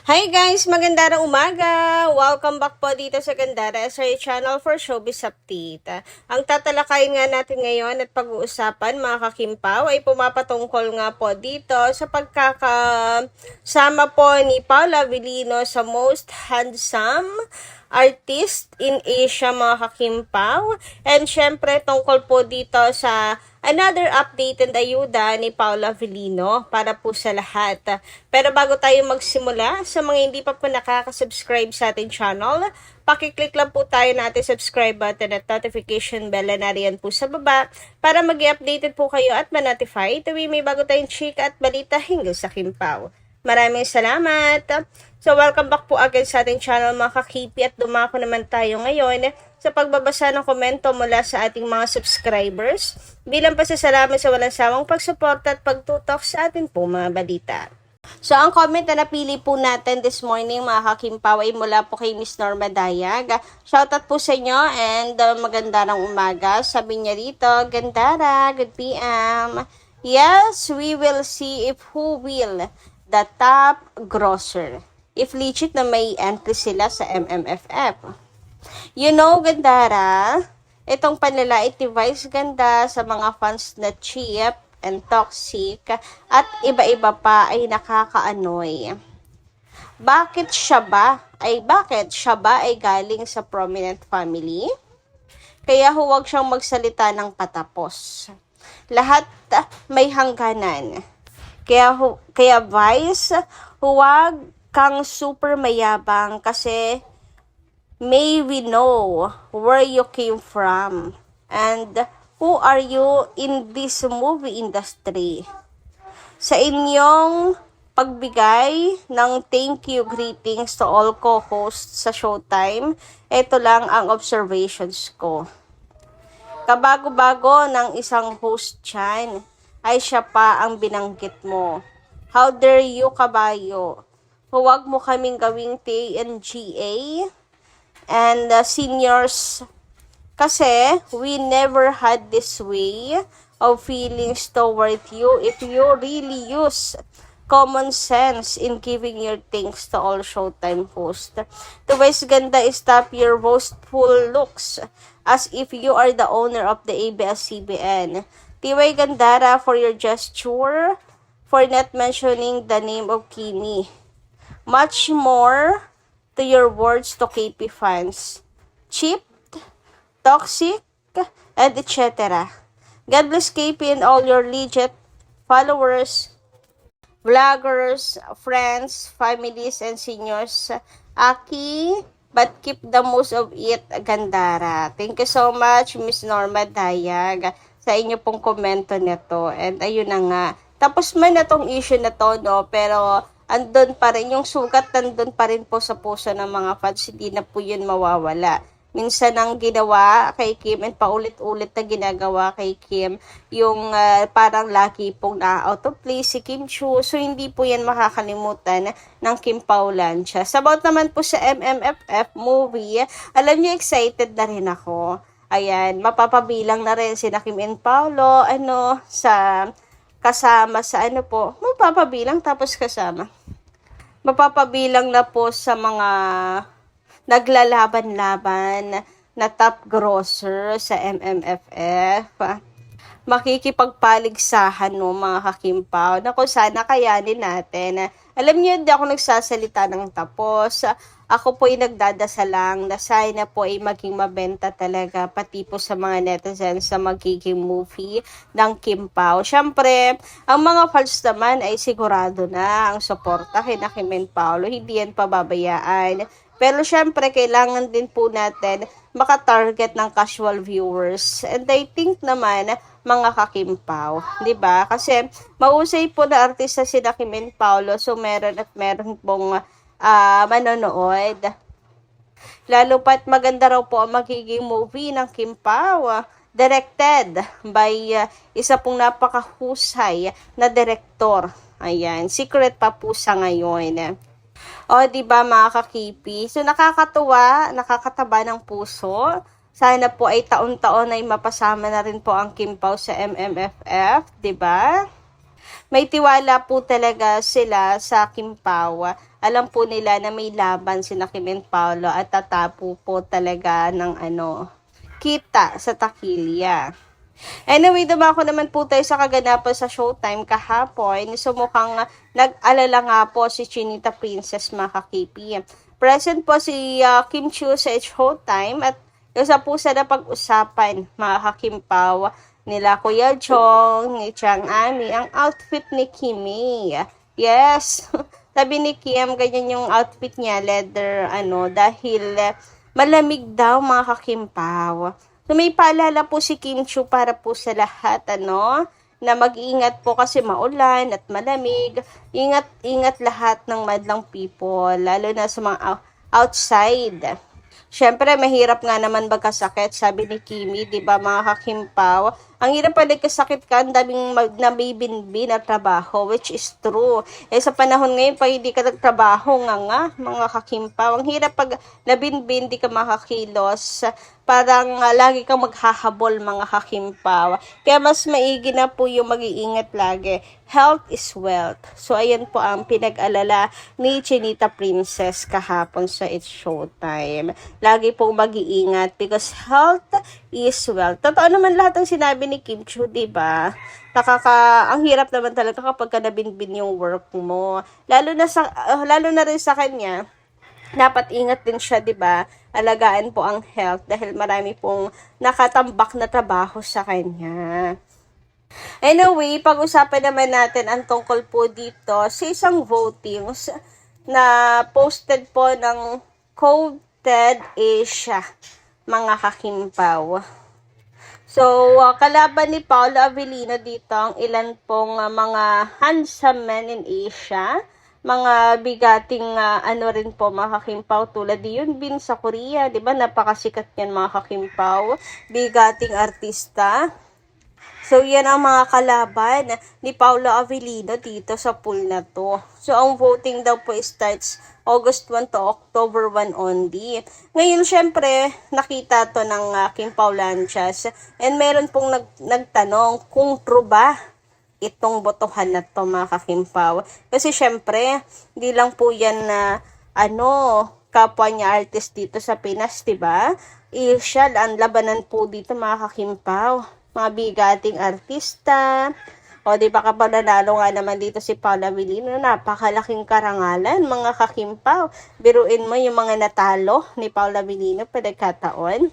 Hi guys! Magandang umaga! Welcome back po dito sa Gandara sa channel for Showbiz Update. Ang tatalakayin nga natin ngayon at pag-uusapan mga kakimpaw ay pumapatungkol nga po dito sa pagkakasama po ni Paula Avellino sa most handsome artist in Asia mga kakimpaw. And syempre tungkol po dito sa another update and ayuda ni Paula Avellino para po sa lahat. Pero bago tayo magsimula, sa mga hindi pa po nakaka-subscribe sa ating channel, pakiclick lang po tayo na ating subscribe button at notification bell na nariyan po sa baba para mag-i-updated po kayo at ma-notify tuwing may bago tayong chika at balita hinggil sa Kimpaw. Maraming salamat! So, welcome back po agad sa ating channel mga kakipi at dumako naman tayo ngayon sa pagbabasa ng komento mula sa ating mga subscribers bilang pasasalamat sa walang sawang pagsuporta at pagtutok sa ating po mga balita. So, ang comment na napili po natin this morning mga kakimpaw ay mula po kay Miss Norma Dayag. Shoutout po sa inyo and maganda ng umaga. Sabi niya rito, Gandara, good PM. Yes, we will see if who will the top grosser. If legit na may entry sila sa MMFF. You know, Gandara, itong panlalait device ganda sa mga fans na cheap and toxic at iba-iba pa ay nakakaanoy. Bakit siya ba ay galing sa prominent family? Kaya huwag siyang magsalita ng patapos. Lahat may hangganan. Kaya Vice, huwag kang super mayabang kasi may we know where you came from and who are you in this movie industry. Sa inyong pagbigay ng thank you greetings to all co-hosts sa Showtime, ito lang ang observations ko. Kabago-bago ng isang host dyan, ay siya pa ang binanggit mo. How dare you, kabayo? Huwag mo kaming gawing TNGA and seniors kasi we never had this way of feelings toward you if you really use common sense in giving your thanks to all Showtime hosts. Tuwais ganda, stop your boastful looks as if you are the owner of the ABS-CBN. Tiway Gandara for your gesture, for not mentioning the name of Kimi. Much more to your words to KP fans. Cheap, toxic, and etc. God bless KP and all your legit followers, vloggers, friends, families, and seniors. Aki, but keep the most of it, Gandara. Thank you so much, Miss Norma Dayag, sa inyo pong komento nito. And ayun na nga. Tapos man na tong issue na to, no? Pero andun pa rin, yung sugat nandun pa rin po sa puso ng mga fans, hindi na po yun mawawala. Minsan ang ginawa kay Kim and paulit-ulit na ginagawa kay Kim, yung parang lagi pong na-out of place si Kim Chiu. So hindi po yan makakalimutan ng Kim Paulancia. Sa about naman po sa MMFF movie, alam niyo excited na rin ako. Ayan, mapapabilang na rin si Kim and Paolo, sa kasama sa mapapabilang tapos kasama. Mapapabilang na po sa mga naglalaban-laban na top grosser sa MMFF. Makikipagpaligsahan mga kakimpaw na kung sana kayanin natin. Alam niyo, hindi ako nagsasalita ng tapos. Ako po ay nagdadasal lang na sana po ay maging mabenta talaga pati po sa mga netizens sa magiging movie ng Kimpaw. Siyempre, ang mga fans naman ay sigurado na ang suporta kay Kim and Paolo. Hindi yan pababayaan. Pero syempre, kailangan din po natin makatarget ng casual viewers. And I think naman, mga kakimpaw, 'di ba? Kasi mausay po na artista si Kim and Paolo, so meron pong manonood. Lalo pat maganda raw po ang magiging movie ng Kimpaw, directed by isa pong napakahusay na direktor. Ayan, secret pa po sa ngayon. O, di ba mga kakipi? So, nakakatuwa, nakakataba ng puso. Sana po ay taon-taon ay mapasama na rin po ang Kimpaw sa MMFF, di ba? May tiwala po talaga sila sa Kim Pao. Alam po nila na may laban sina Kim and Paolo at tatapo po talaga ng kita sa takilya. Anyway, dumako naman po tayo sa kaganapan sa Showtime kahapon. So mukhang nag-alala nga po si Chinita Princess mga kakipi. Present po si Kim Chiu sa Showtime at isa po sa napag-usapan mga kakimpaw nila Kuya Chong, ni Chang Ami, ang outfit ni Kimi. Yes, sabi ni Kim, ganyan yung outfit niya, leather, dahil malamig daw mga kakimpaw. So may paalala po si Kim Chiu para po sa lahat, na mag-iingat po kasi maulan at malamig. Ingat lahat ng madlang people, lalo na sa mga outside. Siyempre, mahirap nga naman magkasakit, sabi ni Kimi, di ba mga kakimpaw? Ang hirap pala kasakit ka, ang daming nabibinbin na trabaho, which is true. Sa panahon ngayon, pag hindi ka nagtrabaho nga, mga kakimpaw, ang hirap pag nabinbin, di ka makakilos. Parang lagi kang maghahabol, mga kakimpaw. Kaya mas maigi na po yung mag-iingat lagi. Health is wealth. So, ayan po ang pinag-alala ni Chinita Princess kahapon sa It's Showtime. Lagi pong mag-iingat because health is wealth. Totoo naman lahat ng sinabi ni Kim Chiu, diba? Ang hirap naman talaga kapag ka nabinbin yung work mo. Lalo na rin sa kanya, dapat ingat din siya, 'di ba? Alagaan po ang health dahil marami pong nakatambak na trabaho sa kanya. Anyway, pag-usapan naman natin ang tungkol po dito sa isang votings na posted po ng Quoted Asia, mga kakimpaw. So, kalaban ni Paolo Avellino dito ang ilan pong mga handsome men in Asia, mga bigating rin po mga kakimpaw tulad yun Bin sa Korea, 'di ba? Napakasikat niyan mga kakimpaw, bigating artista. So, yan ang mga kalaban ni Paolo Avellino dito sa pool na to. So, ang voting daw po starts August 1 to October 1 only. Ngayon, syempre, nakita to ng Kim Pao Lanchas. And meron pong nagtanong kung true ba itong botohan na to, mga kakimpaw. Kasi syempre, hindi lang po yan na kapwa niya artist dito sa Pinas, diba? Siya, ang labanan po dito, mga kakimpaw. Mga bigating artista. O, di ba kapag nanalo nga naman dito si Paolo Avellino, napakalaking karangalan, mga kakimpaw. Biruin mo yung mga natalo ni Paolo Avellino pagkataon.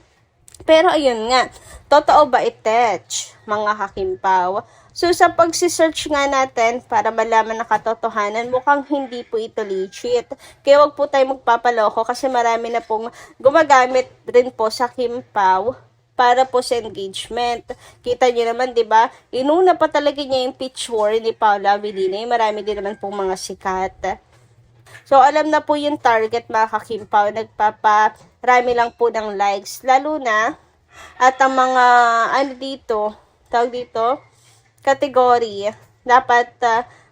Pero ayun nga, totoo ba itech, mga kakimpaw? So, sa pagsisearch nga natin para malaman na katotohanan, mukhang hindi po ito legit. Kaya wag po tayo magpapaloko kasi marami na pong gumagamit rin po sa Kimpaw para po sa engagement. Kita niyo naman, 'di ba? Inuna pa talaga niya yung picture ni Paolo Avellino. Marami din naman pong mga sikat. So, alam na po yung target, mga kakimpaw. Nagpaparami lang po ng likes. Lalo na, at ang mga, tawag dito, category. Dapat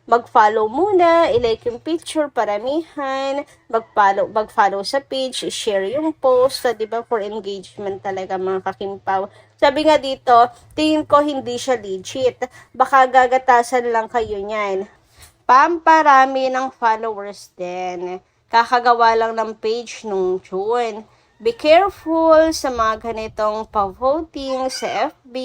mag-follow muna, i-like yung picture, paramihan, mag-follow sa page, i-share yung post, diba, for engagement talaga, mga kakimpaw. Sabi nga dito, tingin ko hindi siya legit. Baka gagatasan lang kayo niyan. Pamparami ng followers din. Kakagawa lang ng page nung June. Be careful sa mga ganitong pa-voting sa FB.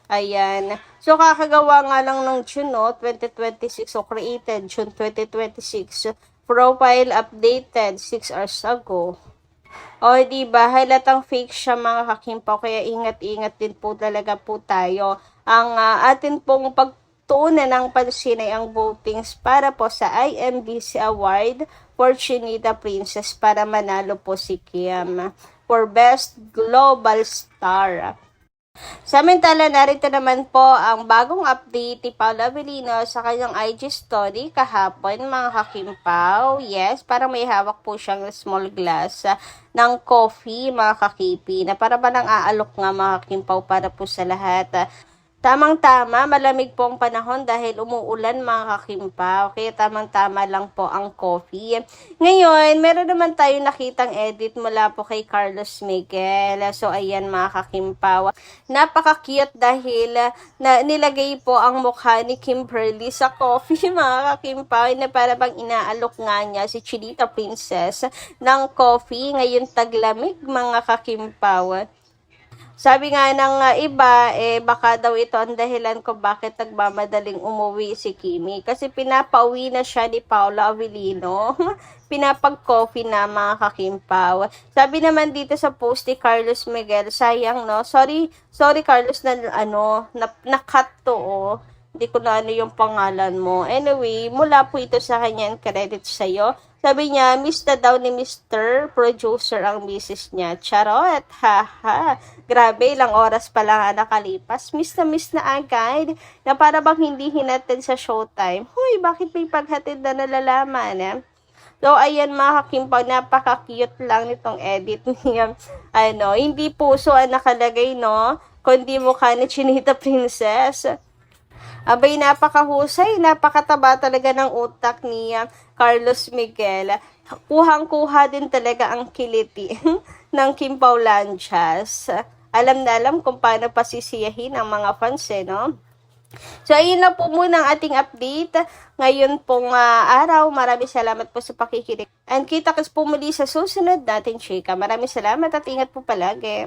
Ayan. So, kakagawa nga lang ng June, 2026. So, created June 2026. Profile updated 6 hours ago. O, diba? Halatang fake siya, mga kakimpaw. Kaya ingat-ingat din po talaga po tayo. Ang atin pong pagtuunan ng pansin ay ang votings para po sa IMBC Award for Chinita Princess para manalo po si Kim for Best Global Star. Samantala, narito naman po ang bagong update ni Paolo Avellino sa kanyang IG story kahapon, mga kakimpaw. Yes, parang may hawak po siyang small glass ng coffee, mga kakipi, na para ba nang aalok nga, mga kakimpaw, para po sa lahat. Tamang-tama, malamig po ang panahon dahil umuulan mga kakimpaw. Kaya tamang-tama lang po ang coffee. Ngayon, meron naman tayo nakitang edit mula po kay Carlos Miguel. So, ayan mga kakimpaw. Napaka-cute dahil nilagay po ang mukha ni Kimberly sa coffee mga kakimpaw na para bang inaalok nga niya si Chinita Princess ng coffee. Ngayon taglamig mga kakimpaw. Sabi nga ng iba, baka daw ito ang dahilan kung bakit nagmamadaling umuwi si Kimi. Kasi pinapauwi na siya ni Paula Avellino. Pinapag-coffee na mga kakimpaw. Sabi naman dito sa post ni Carlos Miguel, sayang no? Sorry Carlos na-cut to oh. Hindi ko na ano yung pangalan mo. Anyway, mula po ito sa kanya and credit sa'yo. Sabi niya, miss na daw ni Mr. Producer ang misis niya. Charot, haha. Grabe, ilang oras pa lang nakalipas. Miss na agad. Na para bang hindi hinatid sa showtime. Huy, bakit may paghatid na nalalaman eh? So, ayan mga kakimpaw, napaka-cute lang nitong edit niya. Hindi puso ang nakalagay, no? Kundi mukha ni Chinita Princess. Abay, napakahusay, napakataba talaga ng utak ni Carlos Miguel. Kuhang-kuha din talaga ang kiliti ng Kim Paulanchas. Alam na alam kung paano pasisiyahin ang mga fans, no? So, ayun na po muna ang ating update. Ngayon pong araw, maraming salamat po sa pakikinig. And kita-kits po muli sa susunod natin, chika. Maraming salamat at ingat po palagi.